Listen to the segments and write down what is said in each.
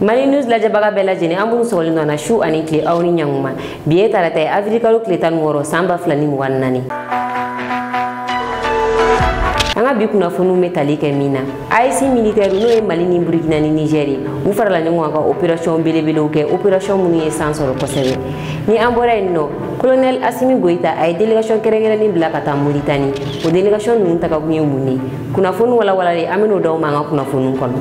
Mali News lajabaga bɛɛ lajɛlen an b'u sɔgɔlen nɔ na su ani tile aw ni ɲankuma bi ye tarata ye avril kalo tile 16 san 2024 an ka bi kunnafoniw bɛ tali kɛ min na AES militaire n'o ye Mali ni Burkina ni Niger u farala ɲɔgɔn kan ka opération belebelew kɛ opération minnu ye san sɔrɔ kosɛbɛ ni an bɔra yen nɔ colonel Assimi Goïta a ye délégation kɛrɛnkɛrɛnnen bila ka taa Mauritanie o délégation ninnu tagakun ye mun ye kunnafoni walawalalen an bɛn'o d'aw ma an ka kunnafoniw kɔnɔ.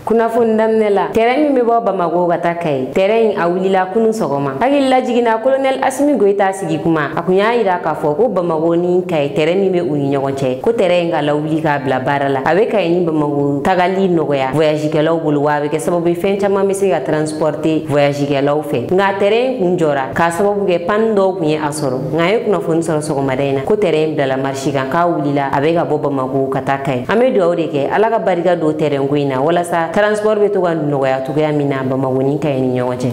Kunnafoni daminɛ la terrain min bɛ bɔ Bamako ka taa Kayi terrain a wulila kunun sɔgɔma hakilila jiginna colonel Assimi Goïta sigi kuma a kun y'a yira k'a fɔ ko Bamako ni Kayi terrain min bɛ u ni ɲɔgɔn cɛ ko terrain ka lawuli k'a bila baara la a bɛ Kayi ni Bamako tagali nɔgɔya voyagekɛlaw bolo wa a bɛ kɛ sababu ye fɛn caman bɛ se ka transporter voyagekɛlaw fɛ nka terrain kun jɔra k'a sababu kɛ panne dɔw kun ye a sɔrɔ nka a ye kunnafoni sɔrɔ sɔgɔmada in na ko terrain bilala marche kan k'a wulila a bɛ ka bɔ Bamako ka taa Kayi an bɛ dugawu de kɛ Ala ka barika don terrain ko in na walasa transport bɛ to ka nɔgɔya cogoya min na Bamako ni Kayi ni ɲɔgɔn cɛ.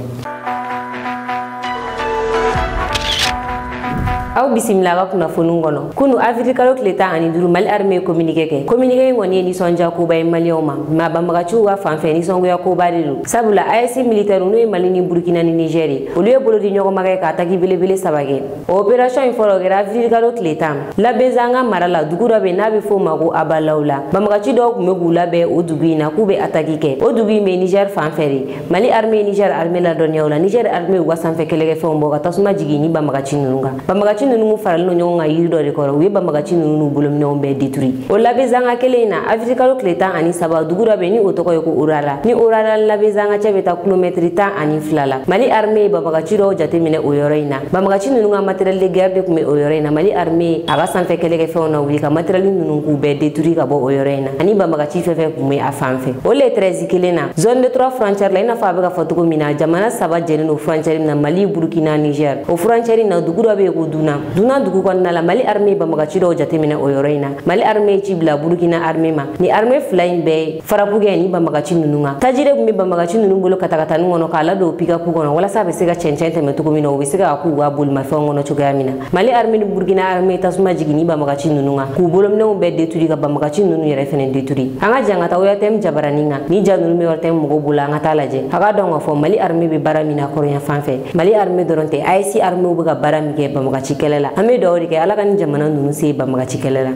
Aw bisimila ka kunnafoniw kɔnɔ kunu avril kalo tile 15 Mali armée communiqué kɛ communiqué in kɔni ye nisɔndiya koba ye maliyɛnw ma banbagaciw ka fanfɛ nisɔngoya koba de don sabula AES militaire n'o ye Mali ni Burkina ni Niger olu ye bolodi ɲɔgɔnma kɛ ka attaque belebele 3 kɛ o opération in fɔlɔ kɛra avril kalo tile 10 Labɛnzanga mara la dugu dɔ bɛ n'a bɛ f'o ma ko Abalawla banbagaci dɔw tun bɛ k'u labɛn o dugu in na k'u bɛ attaque kɛ o dugu in bɛ Niger fanfɛ de Mali armée Niger armée ladɔnniya o la Niger armée u ka sanfɛ kɛlɛkɛfɛnw bɔ ka tasuma jigin ni banbagaci ninnu kan banbagaci ninnu faralen ɲɔgɔn kan yiri dɔ de kɔrɔ u ye banbagaci ninnu n'u bolominɛnw bɛɛ détruit o Labɛnzanga kelen in na avril kalo tile 13 dugu dɔ bɛ ni o tɔgɔ ye ko Orala ni Orala Labɛnzanga cɛ bɛ taa kilomètre 12 la Mali armée ye banbagaci dɔw jateminɛ o yɔrɔ in na banbagaci ninnu ka matériel de guerre de tun bɛ o yɔrɔ in na Mali armée a ka sanfɛ kɛlɛkɛfɛnw na wuli ka matériel ninnu k'u bɛɛ détruit ka bɔ o yɔrɔ in na ani banbagaci fɛn fɛn tun bɛ a fan fɛ o le 13 kelen na zone de 3 frontière la i n'a fɔ a bɛ ka fɔ cogo min na jamana 3 jɛlen don frontière min na Mali Burkina Niger o frontière in na dugu dɔ bɛ yen ko Duna dugu kɔnɔna la Mali armée banbagaci dɔw jateminɛ o yɔrɔ in na Mali armée ci bila Burkina armée ma ni armée fila in bɛɛ farapu kɛ ni banbagaci ninnu kan taji de tun bɛ banbagaci ninnu bolo ka taa nin kɔnɔ k'a ladon pick-up kɔnɔ walasa a bɛ se ka cɛncɛn tɛmɛ cogo min na u bɛ se ka k'u ka bolimafɛnw kɔnɔ cogoya min na Mali armée ni Burkina armée tasuma jigin ni banbagaci ninnu kan k'u bolominɛnw bɛɛ détruit ka banbagaci ninnu yɛrɛ fɛnɛ détruit an ka jan ka taa ORTM jabaranin kan ni ja ninnu bɛ ORTM mɔgɔw bolo an ka taa lajɛ a ka dɔn k'a fɔ Mali armée bɛ baara min na kɔrɔyan fan fɛ Mali armée dɔrɔn tɛ AES armée bɛ ka baara min kɛ banbagaci kɛlɛ la an bɛ dugawu de kɛ Ala ka ni jamana ninnu se banbagaci kɛlɛ la.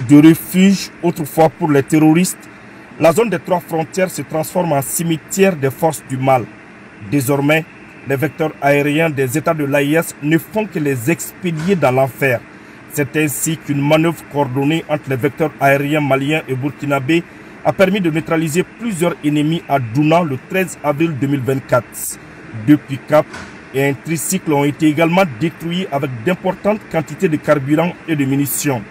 De refuge autrefois pour les terroristes, la zone des 3 frontières se transforme en cimetière des forces du mal. Désormais, les vecteurs aériens des États de l'AES ne font que les expédier dans l'enfer. C'est ainsi qu'une manœuvre coordonnée entre les vecteurs aériens maliens et burkinabés a permis de neutraliser plusieurs ennemis à Douna le 13 avril 2024. 2 pick-up et un tricycle ont été également détruits avec d'importantes quantités de carburant et de munitions.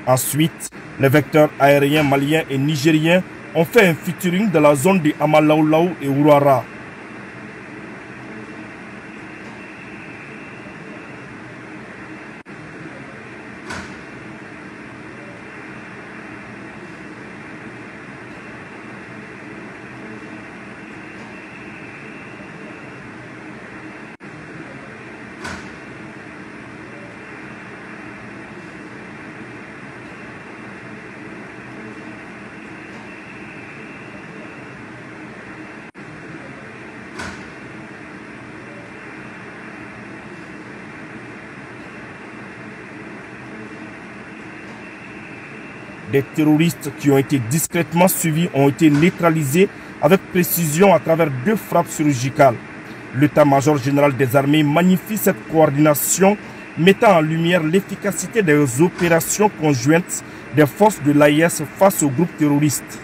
Ensuite, les vecteurs aériens maliens et nigériens ont fait un featuring dans la zone de Amalaoulaou et Ouarara. Des terroristes qui ont été discrètement suivis ont été neutralisés avec précision à travers 2 frappes chirurgicales. L'état-major général des armées magnifie cette coordination, mettant en lumière l'efficacité des opérations conjointes des forces de l'AES face aux groupes terroristes.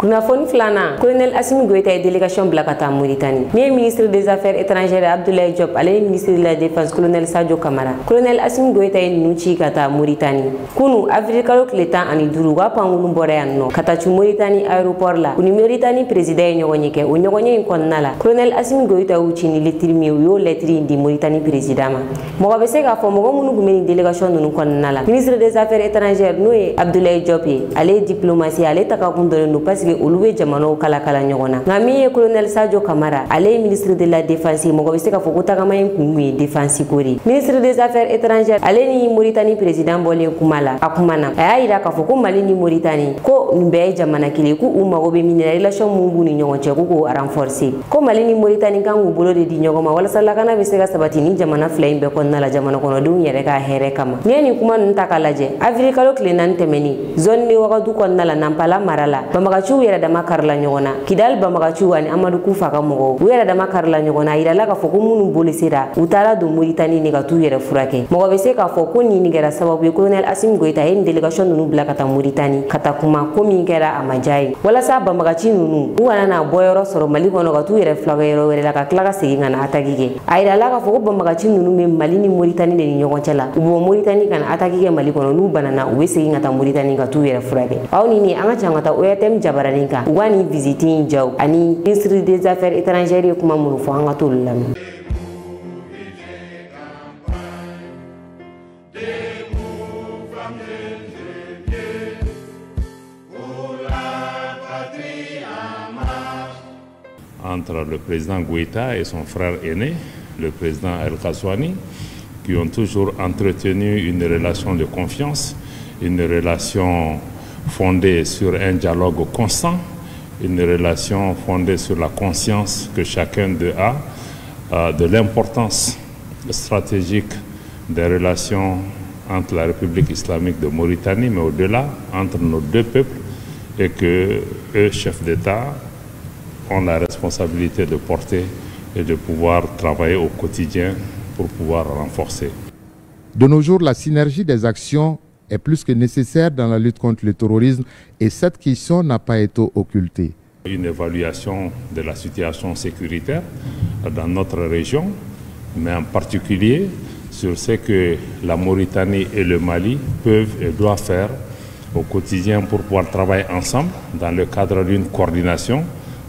Kunnafoni filanan colonel Assimi Goïta ye délégation bila ka taa Mauritanie ni ye ministre des affaires étrangères Abdoulaye Diop ale ye ministre de la défense colonel Sadio Camara colonel Assimi Goïta ye ninnu ci ka taa Mauritanie kunu avril kalo tile 15 ka pankulu bɔra yan nɔ ka taa ci Mauritanie aéroport la u ni Mauritanie président ye ɲɔgɔn ye kɛ o ɲɔgɔnye in kɔnɔna la colonel Assimi Goïta y'u ci ni lettre min ye u y'o lettre in di Mauritanie président ma mɔgɔ bɛ se k'a fɔ mɔgɔ minnu tun bɛ nin délégation ninnu kɔnɔna la ministre des affaires étrangères n'o ye Abdoulaye Diop ye ale ye diplomatie ale ta ka kun dɔnnen don parce que que olu be jamano kala kala ɲɔgɔn na. Nka min ye colonel Sadio Kamara ale ye ministre de la défense mɔgɔ bɛ se ka fɔ ko tagama in kun ye défense ko de. Ministre des affaires étrangères ale ni Mauritanie président bɔlen kuma la a kuma na a y'a yira k'a fɔ ko Mali ni Mauritanie ko nin bɛɛ ye jamana kelen ko u mago bɛ min na relation mun b'u ni ɲɔgɔn cɛ k'o renforcer ko Mali ni Mauritanie kan k'u bolo de di ɲɔgɔn ma walasa lakana bɛ se ka sabati ni jamana fila in bɛɛ kɔnɔna la jamana kɔnɔdenw yɛrɛ ka hɛrɛ kama. N'i ye nin kuma ninnu ta k'a lajɛ avril kalo tile 4 tɛmɛni zone de Ouagadougou kɔnɔna la Nampala mara la banbagaciw yɛrɛ dama karila ɲɔgɔn na Kidal banbagaciw ani Amadou Koufa ka mɔgɔw u yɛrɛ dama karila ɲɔgɔn na a yirala k'a fɔ ko minnu bolo sera u taara don Mauritanie ni ka t'u yɛrɛ furakɛ. Mɔgɔ bɛ se k'a fɔ ko nin kɛra sababu ye colonel Assimi Goïta ye nin délégation ninnu bila ka taa Mauritanie ka taa kuma ko min kɛra a ma diya ye walasa banbagaci ninnu u kana na bɔyɔrɔ sɔrɔ Mali kɔnɔ ka t'u yɛrɛ furakɛ yɔrɔ wɛrɛ la ka tila ka segin ka na attaque kɛ. A yirala k'a fɔ ko banbagaci ninnu bɛ Mali ni Mauritanie de ni ɲɔgɔn cɛ la u bɔ Mauritanie ka na attaque kɛ Mali kɔnɔ n'u banana u bɛ segin ka taa Mauritanie ka t'u yɛrɛ furakɛ. Aw ni nin an ka can ka taa ORTM jabaranin kan u ka nin visite in jaw ani ministre des affaires étrangères ye kuma minnu fɔ an ka t'olu lamɛn. Entre le président Goïta et son frère aîné, le président El Ghazouani, qui ont toujours entretenu une relation de confiance, une relation fondée sur un dialogue constant, une relation fondée sur la conscience que chacun d'eux a de l'importance stratégique des relations entre la République islamique de Mauritanie, mais au-delà, entre nos deux peuples, et que eux, chefs d'État, ont la responsabilité de porter et de pouvoir travailler au quotidien pour pouvoir renforcer. De nos jours, la synergie des actions est plus que nécessaire dans la lutte contre le terrorisme et cette question n'a pas été occultée. Une évaluation de la situation sécuritaire dans notre région, mais en particulier sur ce que la Mauritanie et le Mali peuvent et doivent faire au quotidien pour pouvoir travailler ensemble dans le cadre d'une coordination,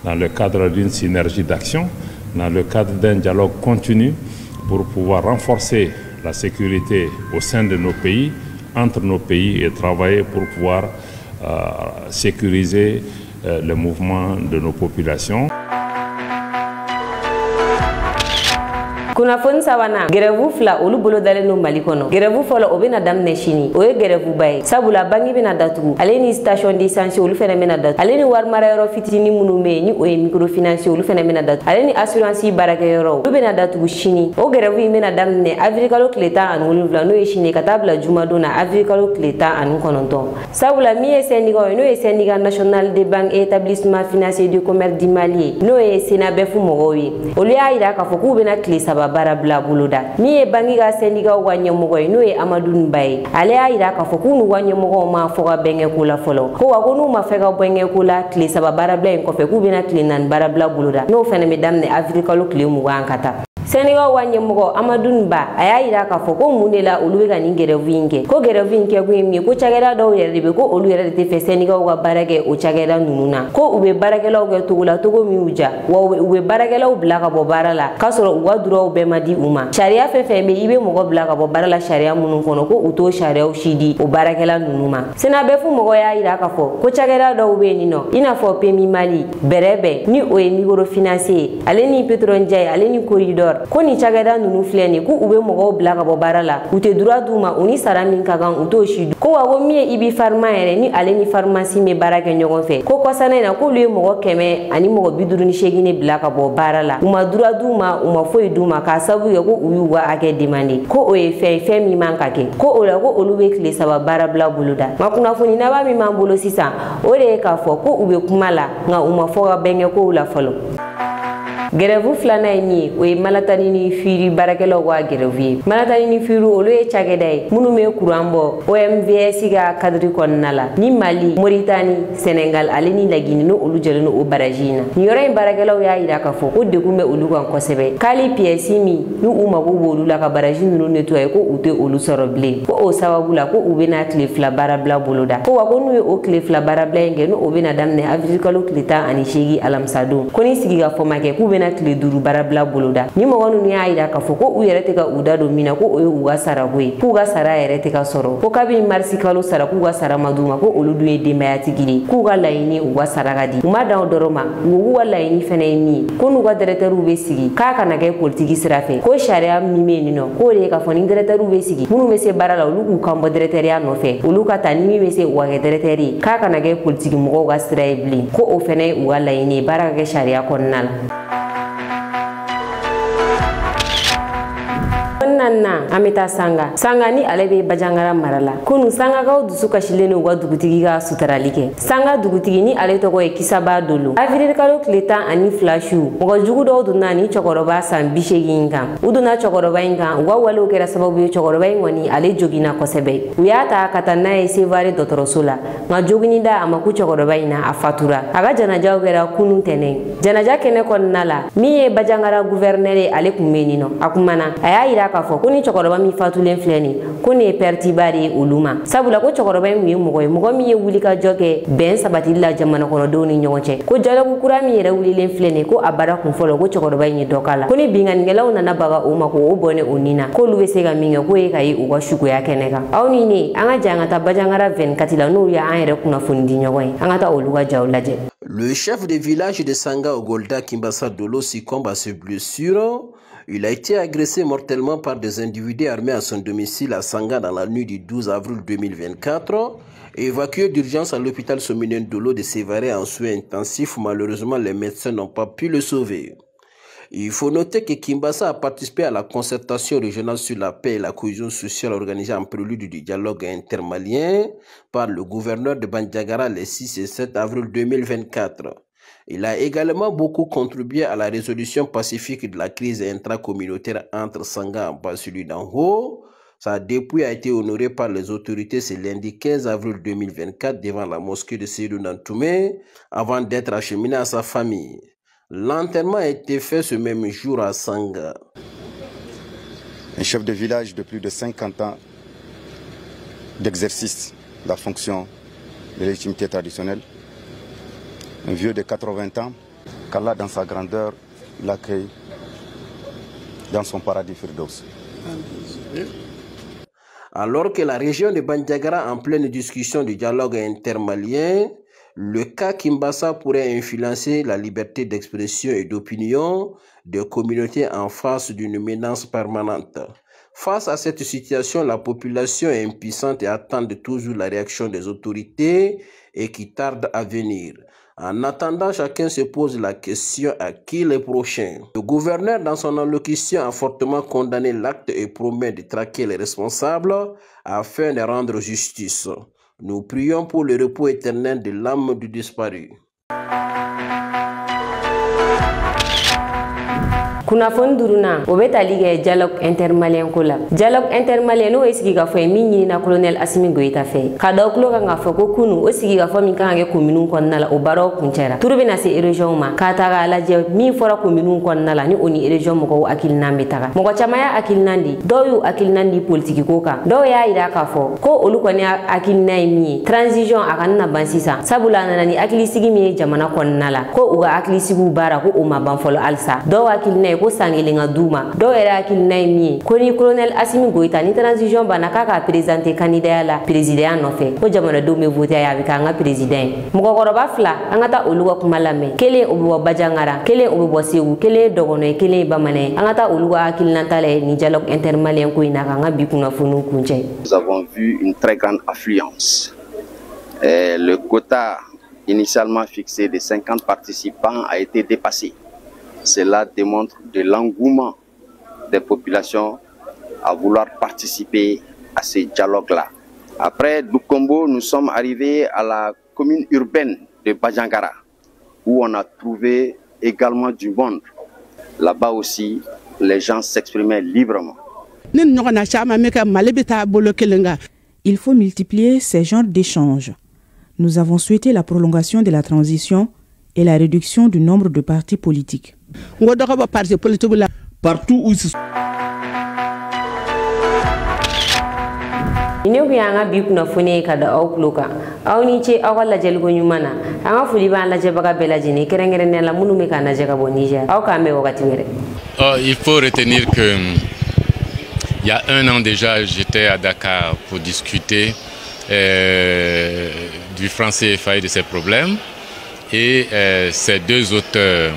dans le cadre d'une synergie d'action, dans le cadre d'un dialogue continu pour pouvoir renforcer la sécurité au sein de nos pays, entre nos pays et travailler pour pouvoir sécuriser le mouvement de nos populations. Kunnafoni sabanan grève fila olu bolo dalen no Mali kɔnɔ grève fɔlɔ o bɛna daminɛ sini o ye grève ba ye sabula bangi bɛna datugu ale ni station d'essence olu fɛnɛ bɛna datugu ale ni wari mara yɔrɔ fitini minnu bɛ yen ni o ye microfinance olu fɛnɛ bɛna datugu ale ni assurance baarakɛyɔrɔ olu bɛna datugu sini o grève in bɛna daminɛ avril kalo tile 17 n'o ye sini ka taa bila jumadon na avril kalo tile 19 sabula min ye syndicat ye n'o ye syndicat national des banques et établissements financiers du commerce du Mali n'o ye SENABEF mɔgɔw ye olu y'a yira k'a fɔ k'u bɛna tile 3 bara bila boloda min ye bangi ka syndicat ka ɲɛmɔgɔ ye n'o ye Amadou Mbaye ale y'a yira k'a fɔ k'u n'u ka ɲɛmɔgɔw ma fɔ ka bɛnkɛ ko la fɔlɔ ko wa ko n'u ma fɛ ka bɛnkɛ ko la tile 3 bara bila in kɔfɛ k'u bɛna tile 4 bara bila boloda n'o fɛnɛ bɛ daminɛ avril kalo tile 20 ka taa. Sénégal wa ɲɛmɔgɔ Amadou Ba a y'a yira k'a fɔ ko mun de la olu bɛ ka nin grève in kɛ ko grève in kɛ kun ye min ye ko cakɛda dɔw yɛrɛ de bɛ ko olu yɛrɛ de tɛ fɛ Sénégal ka baara kɛ o cakɛda ninnu na ko u bɛ baarakɛlaw kɛ togo la togo min y'u ja wa u bɛ baarakɛlaw bila ka bɔ baara la k'a sɔrɔ u ka droit bɛɛ ma di u ma sariya fɛn fɛn bɛ i bɛ mɔgɔ bila ka bɔ baara la sariya minnu kɔnɔ ko u t'o sariyaw si di o baarakɛla ninnu ma SENABEF mɔgɔ y'a yira k'a fɔ ko cakɛda dɔw bɛ yen nɔ i n'a fɔ PMI Mali bɛrɛbɛ ni o ye microfinance ye ale ni Petrondiaye ale ni Corridor ko ni cakɛda nunu filɛ nin ko u bɛ mɔgɔw bila ka bɔ baara la u tɛ droit d'u ma u ni sara min ka kan u t'o si dun ko wa ko min ye Ibi Farma yɛrɛ ni ale ni pharmacie bɛ baara kɛ ɲɔgɔn fɛ ko kɔsana in na k'olu ye mɔgɔ 100 ani mɔgɔ 58 bila ka bɔ baara la u ma droit d'u ma u ma foyi d'u ma k'a sababu kɛ ko u y'u ka hakɛ demandé ko o ye fɛn min man ka kɛ ko o la ko olu bɛ tile 3 baara bila boloda nka kunnafoni laban min b'an bolo sisan o de ye k'a fɔ ko u bɛ kuma la nka u ma fɔ ka bɛnkɛ kow la fɔlɔ. Grève filanan ye min ye o ye Malatani ni Firi baarakɛlaw ka grève ye Malatani ni Firi olu ye cakɛda ye minnu bɛ courant bɔ OMVS ka cadre kɔnɔna la ni Mali Mauritanie Sénégal ale ni Lagine no olu jɛlen no o barrage in na nin yɔrɔ in baarakɛlaw y'a yira k'a fɔ ko degun bɛ olu kan kosɛbɛ k'ali pièce min ni u mago b'olu la ka barrage ninnu nettoyer ko u tɛ olu sɔrɔ bilen ko o sababu la ko u bɛna tile 2 baara bila boloda ko wa ko n'u ye o tile 2 baara bila in kɛ n'o bɛna daminɛ avril kalo tile 18 alamisa don ko ni sigi ka fɔ ma kɛ k'u bɛna bena tile 5 barabla boloda ni mɔgɔ ninnu y'a yira k'a fɔ ko u yɛrɛ tɛ ka u da don min na ko o ye u ka sarako ye k'u ka sara yɛrɛ tɛ ka sɔrɔ ko kabini marisi kalo sara k'u ka sara ma d'u ma ko olu dun ye denbayatigi de k'u ka laɲini u ka sara ka di u ma dan o dɔrɔn ma u k'u ka laɲini fɛnɛ ye min ye ko n'u ka directeurs bɛ sigi k'a kana kɛ politiki sira fɛ ko sariya min bɛ yen nɔ k'o de ye k'a fɔ ni directeurs bɛ sigi minnu bɛ se baara la olu k'u kan bɔ directeuriya nɔfɛ olu ka taa ni min bɛ se u ka kɛ directeur ye k'a kana kɛ politiki mɔgɔw ka sira ye bilen ko o fɛnɛ ye u ka laɲini ye baara ka kɛ sariya kɔnɔna la. Nana ameta sanga ni ale be Bajangara marala kunu sanga ka dusu kasilen u ka dugutigi ka sutarali kɛ sanga dugutigi ni ale tɔgɔ ye Kisaba Dolo avril kalo tile 12 su mɔgɔ jugu dɔw donna ni cɛkɔrɔba san 80 kan u donna cɛkɔrɔba in kan u ka walew kɛra sababu ye cɛkɔrɔba in kɔni ale jogina kosɛbɛ u y'a ta ka taa n'a ye Sevare dɔgɔtɔrɔso la nka jogini da a ma ku cɛkɔrɔba in na a fatura a ka janajaw kɛra kunun tɛnɛ janaja kɛnɛ kɔnɔna la min ye Bajangara gouverneur ye ale kun bɛ yen nɔ a kumana a y'a yira k'a fɔ ko ni cɛkɔrɔba min fatulen filɛ nin ko nin ye pertiba de ye olu ma sabula ko cɛkɔrɔba in ye mɔgɔ min ye wuli ka jɔ kɛ bɛn sabatili la jamana kɔnɔdenw ni ɲɔgɔn cɛ ko dialogue kura min yɛrɛ wulilen filɛ nin ko a baara kun fɔlɔ ko cɛkɔrɔba in ye dɔ k'a la ko ni binganikɛlaw nana baga o ma ko o bɔnɛ o nin na k'olu bɛ se ka min kɛ k'o ye ka ye u ka suguya kɛnɛ kan aw ni ne an ka ja an ka taa Bajangara 24 la n'o ye an yɛrɛ kunnafoni di ɲɔgɔn ye an ka taa olu ka jaw lajɛ. Le chef de village de Sanga Ogolda Kimbassa Dolo succombe à ses blessures. Il a été agressé mortellement par des individus armés à son domicile à Sanga dans la nuit du 12 avril 2024. Évacué d'urgence à l'hôpital Sominen Dolo de Sévaré en soins intensifs, malheureusement les médecins n'ont pas pu le sauver. Il faut noter que Kimbassa a participé à la concertation régionale sur la paix et la cohésion sociale organisée en prélude du dialogue intermalien par le gouverneur de Bandiagara les 6 et 7 avril 2024. Il a également beaucoup contribué à la résolution pacifique de la crise intracommunautaire entre Sanga en bas et celui d'en haut. Sa dépouille a été honorée par les autorités ce lundi 15 avril 2024 devant la mosquée de Seydou Nantoumé avant d'être acheminé à sa famille. L'enterrement a été fait ce même jour à Sanga. Un chef de village de plus de 50 ans d'exercice de la fonction de légitimité traditionnelle. Un vieux de 80 ans, qu'Allah dans sa grandeur l'accueille dans son paradis Firdaus. Alors que la région de Bandiagara en pleine discussion du dialogue intermalien, le cas Kimbassa pourrait influencer la liberté d'expression et d'opinion des communautés en face d'une menace permanente. Face à cette situation, la population est impuissante et attend toujours la réaction des autorités et qui tarde à venir. En attendant, chacun se pose la question à qui les prochains. Le gouverneur, dans son allocution, a fortement condamné l'acte et promet de traquer les responsables afin de rendre justice. Nous prions pour le repos éternel de l'âme du disparu. Kunnafoni duruna o bɛ tali kɛ dialogue intermalien ko la dialogue intermalien n'o ye sigikafɔ ye min ɲinina colonel Asimi Goyita fɛ ka da tulo kan k'a fɔ ko kunu o sigikafɔ min kan ka kɛ commune kɔnɔna la o baaraw kuncɛra turu bɛna se région ma k'a ta k'a lajɛ min fɔra commune kɔnɔna la ni o ni région mɔgɔw hakilinan bɛ taga mɔgɔ caman y'a hakilinan di dɔw y'u hakilinan di politiki ko kan dɔw y'a yira k'a fɔ ko olu kɔni y'a hakilinan ye min ye transition a kana na ban sisan sabula a nana ni hakilisigi min ye jamana kɔnɔna la ko u ka hakilisigiw baara ko o ma ban fɔlɔ halisa dɔw hakilinan ye ko san kelen ka d'u ma dɔw yɛrɛ hakilina ye min ye ko ni colonel Asimi Goyita ni transition banna k'a ka présenter candidat la présidenya nɔfɛ ko jamanadenw bɛ voter a bɛ k'an ka président ye mɔgɔkɔrɔba fila an ka taa olu ka kuma lamɛn kelen o bɛ bɔ Bajangara kelen o bɛ bɔ Segu kelen ye dɔgɔnɔ ye kelen ye bamanan ye an ka taa olu ka hakilinata lajɛ ni dialogue intermalien ko in na k'an ka bi kunnafoniw kuncɛ. Nous avons vu une très grande affluence. Le quota initialement fixé de 50 participants a été dépassé. Cela démontre de l'engouement des populations à vouloir participer à ces dialogues-là. Après Dukombo, nous sommes arrivés à la commune urbaine de Bajangara, où on a trouvé également du monde. Là-bas aussi, les gens s'exprimaient librement. Il faut multiplier ces genres d'échanges. Nous avons souhaité la prolongation de la transition et la réduction du nombre de partis politiques. Partout où ce Ine ku yanga bi kunnafoni ka da aw kulo kan aw ni ce aw ka lajɛliko ɲuman na an ka foli b'an lajɛbaga bɛɛ lajɛlen kɛrɛnkɛrɛnnenya la minnu bɛ k'an lajɛ ka bɔ Niger aw k'an bɛn wagati wɛrɛ. Il faut retenir que il y a un an déjà, j'étais à Dakar pour discuter du franc CFA et de ses problèmes. Et ces deux auteurs,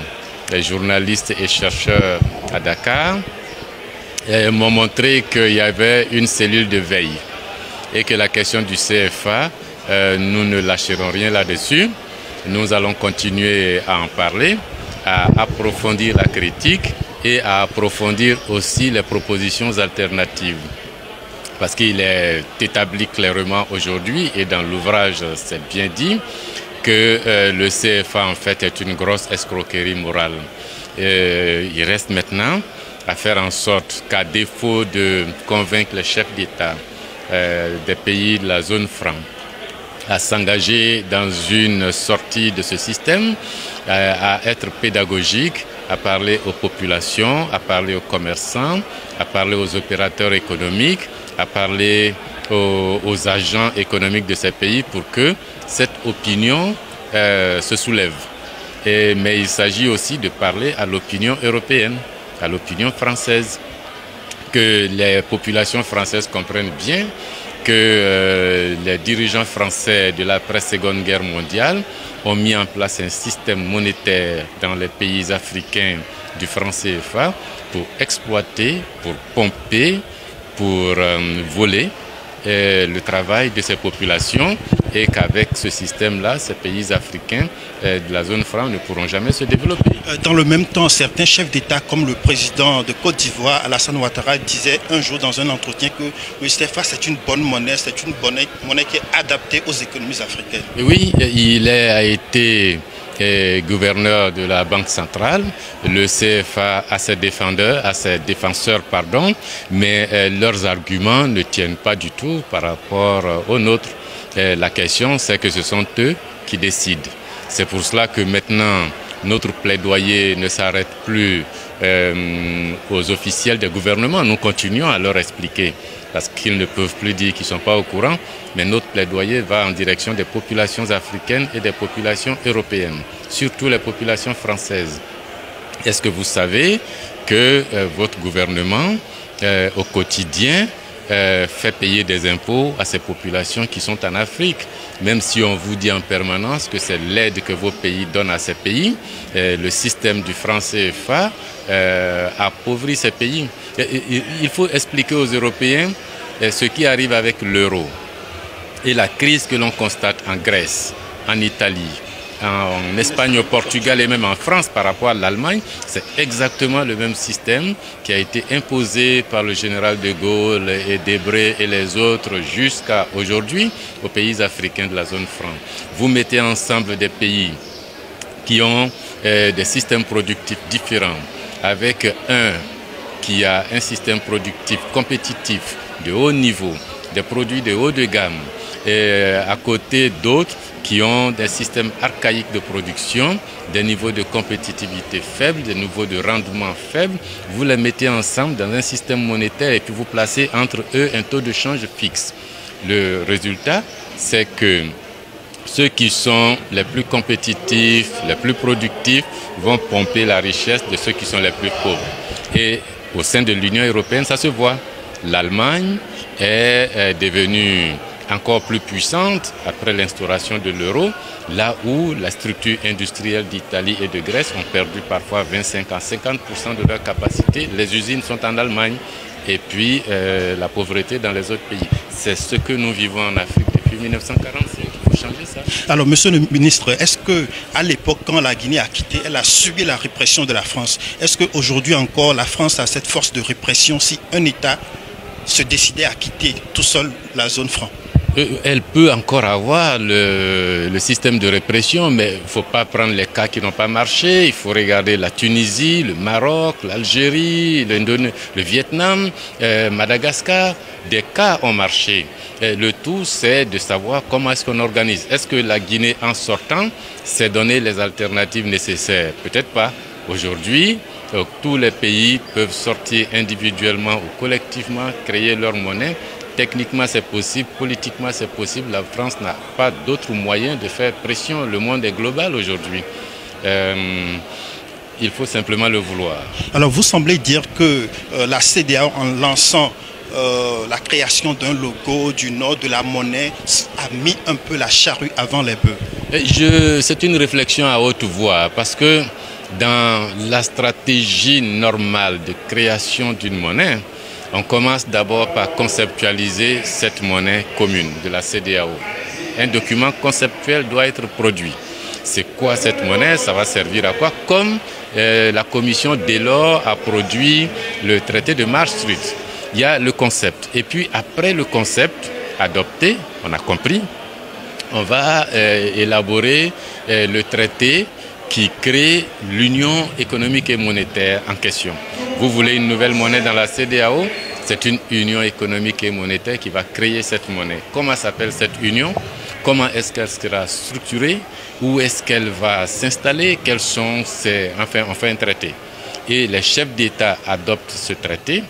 les journalistes et chercheurs à Dakar, m'ont montré qu'il y avait une cellule de veille et que la question du CFA, nous ne lâcherons rien là-dessus. Nous allons continuer à en parler, à approfondir la critique et à approfondir aussi les propositions alternatives. Parce qu'il est établi clairement aujourd'hui, et dans l'ouvrage c'est bien dit, que le CFA en fait est une grosse escroquerie morale. Il reste maintenant à faire en sorte qu'à défaut de convaincre les chefs d'État des pays de la zone franc à s'engager dans une sortie de ce système, à être pédagogique, à parler aux populations, à parler aux commerçants, à parler aux opérateurs économiques, à parler aux agents économiques de ces pays pour que cette opinion se soulève. Mais il s'agit aussi de parler à l'opinion européenne, à l'opinion française, que les populations françaises comprennent bien que les dirigeants français de l'après-Seconde Guerre mondiale ont mis en place un système monétaire dans les pays africains du franc CFA pour exploiter, pour pomper, pour voler le travail de ces populations, et qu'avec ce système-là, ces pays africains de la zone franc ne pourront jamais se développer. Dans le même temps, certains chefs d'État, comme le président de Côte d'Ivoire, Alassane Ouattara, disaient un jour dans un entretien que le CFA c'est une bonne monnaie, c'est une monnaie qui est adaptée aux économies africaines. Et oui, il a été gouverneur de la Banque centrale. Le CFA a ses défenseurs, mais leurs arguments ne tiennent pas du tout par rapport aux nôtres. La question, c'est que ce sont eux qui décident. C'est pour cela que maintenant, notre plaidoyer ne s'arrête plus aux officiels des gouvernements. Nous continuons à leur expliquer, parce qu'ils ne peuvent plus dire qu'ils ne sont pas au courant, mais notre plaidoyer va en direction des populations africaines et des populations européennes, surtout les populations françaises. Est-ce que vous savez que votre gouvernement, au quotidien, fait payer des impôts à ces populations qui sont en Afrique, même si on vous dit en permanence que c'est l'aide que vos pays donnent à ces pays, le système du franc CFA appauvrit ces pays. Il faut expliquer aux Européens ce qui arrive avec l'euro et la crise que l'on constate en Grèce, en Italie, en Espagne, au Portugal et même en France par rapport à l'Allemagne. C'est exactement le même système qui a été imposé par le général de Gaulle et Debré et les autres jusqu'à aujourd'hui aux pays africains de la zone franc. Vous mettez ensemble des pays qui ont des systèmes productifs différents, avec un qui a un système productif compétitif de haut niveau, des produits de haut de gamme, et à côté d'autres qui ont des systèmes archaïques de production, des niveaux de compétitivité faibles, des niveaux de rendement faibles. Vous les mettez ensemble dans un système monétaire et puis vous placez entre eux un taux de change fixe. Le résultat, c'est que ceux qui sont les plus compétitifs, les plus productifs, vont pomper la richesse de ceux qui sont les plus pauvres. Et au sein de l'Union européenne, ça se voit. L'Allemagne est devenue encore plus puissante après l'instauration de l'euro, là où la structure industrielle d'Italie et de Grèce ont perdu parfois 25 à 50% de leur capacité. Les usines sont en Allemagne et puis la pauvreté dans les autres pays. C'est ce que nous vivons en Afrique depuis 1945. Il faut changer ça. Alors, monsieur le ministre, est-ce qu'à l'époque, quand la Guinée a quitté, elle a subi la répression de la France? Est-ce qu'aujourd'hui encore, la France a cette force de répression si un État se décidait à quitter tout seul la zone franc? Elle peut encore avoir le système de répression, mais il ne faut pas prendre les cas qui n'ont pas marché. Il faut regarder la Tunisie, le Maroc, l'Algérie, le Vietnam, Madagascar. Des cas ont marché. Le tout, c'est de savoir comment est-ce qu'on organise. Est-ce que la Guinée, en sortant, s'est donné les alternatives nécessaires? Peut-être pas. Aujourd'hui, tous les pays peuvent sortir individuellement ou collectivement, créer leur monnaie techniquement c'est possible, politiquement c'est possible. La France n'a pas d'autre moyen de faire pression. Le monde est global aujourd'hui. Il faut simplement le vouloir. Alors vous semblez dire que la CEDEAO, en lançant la création d'un logo, du nom, de la monnaie, a mis un peu la charrue avant les bœufs. C'est une réflexion à haute voix parce que dans la stratégie normale de création d'une monnaie, on commence d'abord par conceptualiser cette monnaie commune de la CEDEAO. Un document conceptuel doit être produit. C'est quoi cette monnaie? Ça va servir à quoi? Comme la commission Delors a produit le traité de Maastricht. Il y a le concept. Et puis après le concept adopté, on a compris, on va élaborer le traité qui crée l'union économique et monétaire en question. Vous voulez une nouvelle monnaie dans la CEDEAO? C'est une union économique et monétaire qui va créer cette monnaie. Comment s'appelle cette union? Comment est-ce qu'elle sera structurée? Où est-ce qu'elle va s'installer? Quels sont ses... Enfin, on fait un traité. Et les chefs d'État adoptent ce traité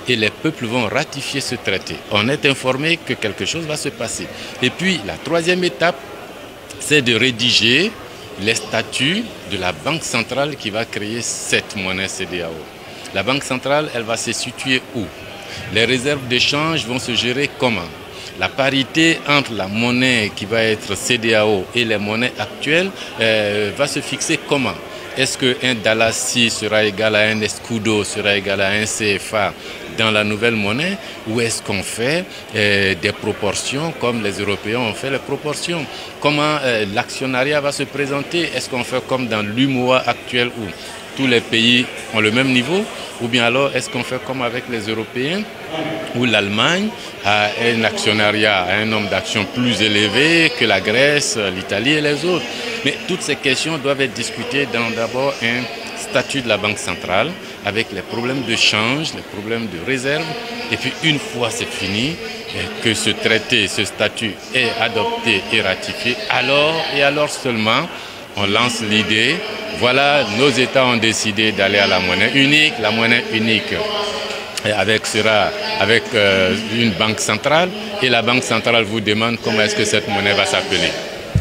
et les peuples vont ratifier ce traité. On est informé que quelque chose va se passer. Et puis, la troisième étape, c'est de rédiger les statuts de la Banque centrale qui va créer cette monnaie CEDEAO. La Banque centrale, elle va se situer où? Les réserves d'échange vont se gérer comment? La parité entre la monnaie qui va être CEDEAO et les monnaies actuelles va se fixer comment? Est-ce qu'un Dalassi sera égal à un Escudo, sera égal à un CFA dans la nouvelle monnaie? Ou est-ce qu'on fait des proportions comme les Européens ont fait les proportions? Comment l'actionnariat va se présenter? Est-ce qu'on fait comme dans l'UMOA actuel où tous les pays ont le même niveau? Ou bien alors est-ce qu'on fait comme avec les Européens où l'Allemagne a un actionnariat, a un nombre d'actions plus élevé que la Grèce, l'Italie et les autres? Mais toutes ces questions doivent être discutées dans d'abord un statut de la Banque centrale avec les problèmes de change, les problèmes de réserve. Et puis une fois c'est fini, que ce traité, ce statut est adopté et ratifié, alors seulement on lance l'idée. Voilà, nos États ont décidé d'aller à la monnaie unique. La monnaie unique sera avec une banque centrale. Et la banque centrale vous demande comment est-ce que cette monnaie va s'appeler.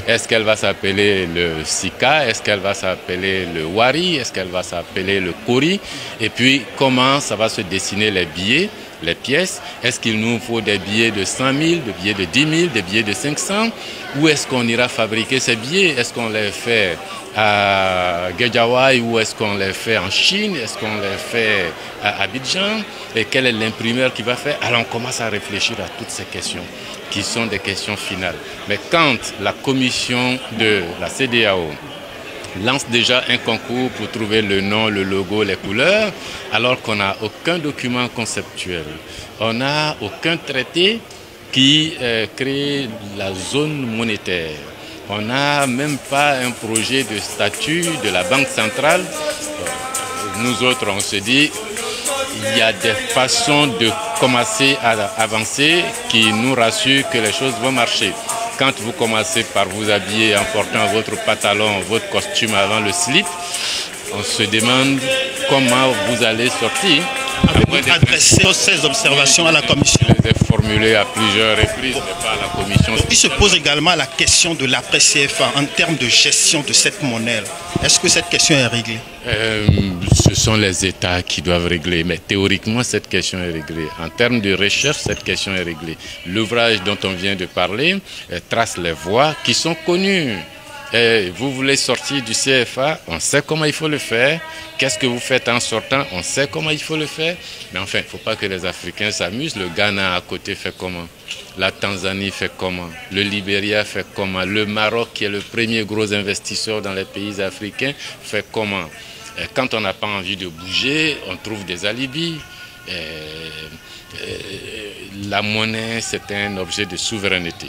Est-ce qu'elle va s'appeler le Sika? Est-ce qu'elle va s'appeler le Wari? Est-ce qu'elle va s'appeler le Kori? Et puis, comment ça va se dessiner les billets, les pièces? Est-ce qu'il nous faut des billets de 100 000, des billets de 10 000, des billets de 500? Où est-ce qu'on ira fabriquer ces billets? Est-ce qu'on les fait à Guédiawaye ou est-ce qu'on les fait en Chine? Est-ce qu'on les fait à Abidjan? Et quel est l'imprimeur qui va faire? Alors on commence à réfléchir à toutes ces questions qui sont des questions finales. Mais quand la commission de la CEDEAO lance déjà un concours pour trouver le nom, le logo, les couleurs, alors qu'on n'a aucun document conceptuel, on n'a aucun traité qui crée la zone monétaire. On n'a même pas un projet de statut de la Banque centrale. Nous autres, on se dit, il y a des façons de commencer à avancer qui nous rassurent que les choses vont marcher. Quand vous commencez par vous habiller en portant votre pantalon, votre costume avant le slip, on se demande comment vous allez sortir. Avez-vous adressé ces observations à la Commission? Je les ai formulées à plusieurs reprises, mais pas à la Commission. Il se pose également la question de l'après-CFA en termes de gestion de cette monnaie. Est-ce que cette question est réglée? Ce sont les États qui doivent régler, mais théoriquement cette question est réglée. En termes de recherche, cette question est réglée. L'ouvrage dont on vient de parler trace les voies qui sont connues. Vous voulez sortir du CFA, on sait comment il faut le faire. Qu'est-ce que vous faites en sortant, on sait comment il faut le faire. Mais enfin, il ne faut pas que les Africains s'amusent. Le Ghana à côté fait comment? La Tanzanie fait comment? Le Libéria fait comment? Le Maroc, qui est le premier gros investisseur dans les pays africains, fait comment? Quand on n'a pas envie de bouger, on trouve des alibis. La monnaie, c'est un objet de souveraineté.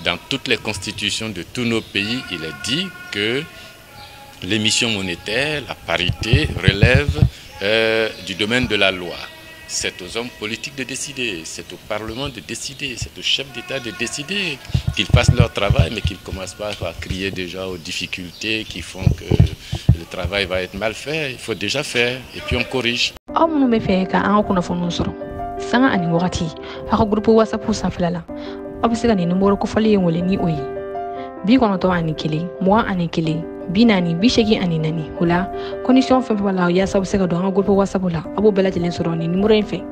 Dans toutes les constitutions de tous nos pays, il est dit que l'émission monétaire, la parité, relève du domaine de la loi. C'est aux hommes politiques de décider, c'est au Parlement de décider, c'est aux chefs d'État de décider qu'ils fassent leur travail, mais qu'ils ne commencent pas à crier déjà aux difficultés qui font que le travail va être mal fait. Il faut déjà faire et puis on corrige. sanga ani wagati aka groupe WhatsApp sanfɛla la aw bɛ se ka nin numéro kofɔlen in wele ni o ye 91 41 40 84 o la condition fɛn fɛn b'a la yaasa aw bɛ se ka don an ka groupe WhatsApp la a b'o bɛɛ lajɛlen sɔrɔ nin numéro in fɛ